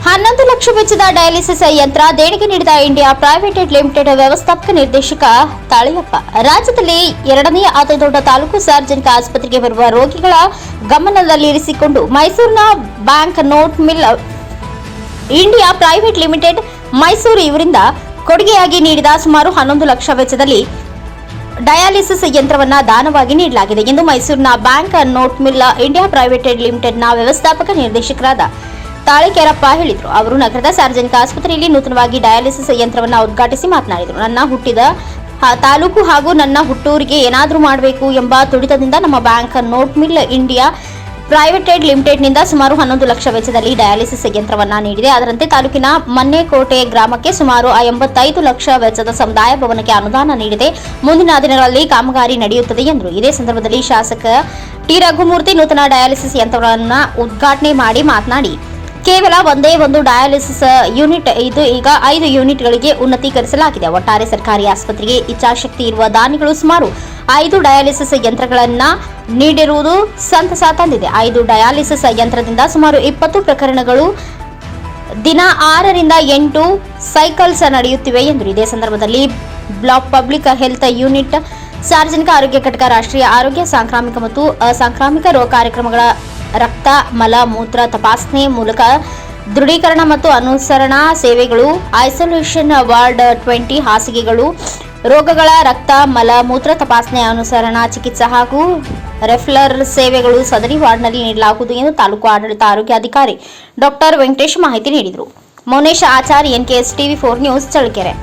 11 ಲಕ್ಷ ವೆಚ್ಚದ ಡಯಾಲಿಸಿಸ್ ಯಂತ್ರ ದೇಣಿಗೆ ನೀಡಿದ ಇಂಡಿಯಾ ಪ್ರೈವೇಟ್ ಲಿಮಿಟೆಡ್ ವ್ಯವಸ್ಥಾಪಕ ನಿರ್ದೇಶಕ ತಾಳಿಯಪ್ಪ. ರಾಜ್ಯದಲ್ಲಿ ಎರಡನೆಯ ಅತಿದೊಡ್ಡ ತಾಲೂಕು ಸಾರ್ವಜನಿಕ ಆಸ್ಪತ್ರೆಗೆ ಬರುವ ರೋಗಿಗಳ ಗಮನದಲ್ಲಿರಿಸಿಕೊಂಡು ಮೈಸೂರಿನ bank note mill India private limited Mysuru ಇವರಿಂದ ಕೊಡುಗೆಯಾಗಿ ನೀಡಿದ ಸುಮಾರು 11 ಲಕ್ಷ ವೆಚ್ಚದಲ್ಲಿ ಡಯಾಲಿಸಿಸ್ ಯಂತ್ರವನ್ನು ದಾನವಾಗಿ ನೀಡಲಾಗಿದೆ ಎಂದು ಮೈಸೂರಿನ bank note mill India private ಲಿಮಿಟೆಡ್ನ ವ್ಯವಸ್ಥಾಪಕ ನಿರ್ದೇಶಕರಾದ ತಾಳಿಕೆರಪ್ಪ ಹೇಳಿದರು. ಅವರು ನಗರದ ಸಾರ್ವಜನಿಕ ಆಸ್ಪತ್ರೆಯಲ್ಲಿ ನೂತನವಾಗಿ ಡಯಾಲಿಸಿಸ್ ಯಂತ್ರವನ್ನು ಉದ್ಘಾಟಿಸಿ ಮಾತನಾಡಿದರು. ನನ್ನ ಹುಟ್ಟಿದ ತಾಲೂಕು ಹಾಗೂ ನನ್ನ ಹುಟ್ಟೂರಿಗೆ ಏನಾದರೂ ಮಾಡಬೇಕು ಎಂಬ ತುಡಿತದಿಂದ ನಮ್ಮ bank note mill India private ಲಿಮಿಟೆಡ್ನಿಂದ ಸುಮಾರು 11 ಲಕ್ಷ ವೆಚ್ಚದಲ್ಲಿ ಡಯಾಲಿಸಿಸ್ ಯಂತ್ರವನ್ನು ನೀಡಿದೆ. ಅದರಂತೆ ತಾಲೂಕಿನ ಮನ್ನೇಕೋಟೆ ಗ್ರಾಮಕ್ಕೆ ಸುಮಾರು 85 ಲಕ್ಷ ವೆಚ್ಚದ ಸಮುದಾಯ ಭವನಕ್ಕೆ ಅನುದಾನ ನೀಡಿದೆ. ಮುಂದಿನ ದಿನಗಳಲ್ಲಿ ಕಾಮಗಾರಿ ನಡೆಯುತ್ತದೆ ಎಂದರು. ಇದೇ ಸಂದರ್ಭದಲ್ಲಿ ಶಾಸಕ ಟಿ ರಘುಮೂರ್ತಿ ನೂತನ ಡಯಾಲಿಸಿಸ್ ಯಂತ್ರವನ್ನು ಉದ್ಘಾಟನೆ ಮಾಡಿ ಮಾತನಾಡಿ, ಕೇವಲ ಒಂದೇ ಒಂದು ಡಯಾಲಿಸಿಸ್ ಯೂನಿಟ್ ಇದು ಈಗ 5 ಯೂನಿಟ್ಗಳಿಗೆ ಉನ್ನತೀಕರಿಸಲಾಗಿದೆ. ಒಟ್ಟಾರೆ ಸರ್ಕಾರಿ ಆಸ್ಪತ್ರೆಗೆ ಇಚ್ಛಾಶಕ್ತಿ ಇರುವ ದಾನಿಗಳು ಸುಮಾರು 5 ಡಯಾಲಿಸಿಸ್ ಯಂತ್ರಗಳನ್ನು ನೀಡಿರುವುದು ಸಂತಸ ತಂದಿದೆ. 5 ಡಯಾಲಿಸಿಸ್ ಯಂತ್ರದಿಂದ ಸುಮಾರು 20 ಪ್ರಕರಣಗಳು ದಿನ 6 ರಿಂದ 8 ಸೈಕಲ್ಸ್ ನಡೆಯುತ್ತಿವೆ ಎಂದರು. ಇದೇ ಸಂದರ್ಭದಲ್ಲಿ ಬ್ಲಾಕ್ ಪಬ್ಲಿಕ್ ಹೆಲ್ತ್ ಯೂನಿಟ್, ಸಾರ್ವಜನಿಕ ಆರೋಗ್ಯ ಘಟಕ, ರಾಷ್ಟ್ರೀಯ ಆರೋಗ್ಯ ಸಾಂಕ್ರಾಮಿಕ ಮತ್ತು ಅಸಾಂಕ್ರಾಮಿಕ ರೋಗ ಕಾರ್ಯಕ್ರಮಗಳ ರಕ್ತ ಮಲ ಮೂತ್ರ ತಪಾಸಣೆ ಮೂಲಕ ದೃಢೀಕರಣ ಮತ್ತು ಅನುಸರಣಾ ಸೇವೆಗಳು, ಐಸೋಲೇಷನ್ ವಾರ್ಡ್ 20 ಹಾಸಿಗೆಗಳು, ರೋಗಗಳ ರಕ್ತ ಮಲ ಮೂತ್ರ ತಪಾಸಣೆ ಅನುಸರಣಾ ಚಿಕಿತ್ಸೆ ಹಾಗೂ ರೆಫರಲ್ ಸೇವೆಗಳು ಸದರಿ ವಾರ್ಡ್ನಲ್ಲಿ ನೀಡಲಾಗುವುದು ಎಂದು ತಾಲೂಕು ಆಡಳಿತ ಆರೋಗ್ಯಾಧಿಕಾರಿ ಡಾಕ್ಟರ್ ವೆಂಕಟೇಶ್ ಮಾಹಿತಿ ನೀಡಿದರು. Mounesh Achar, NKS TV 4 news, Challakere.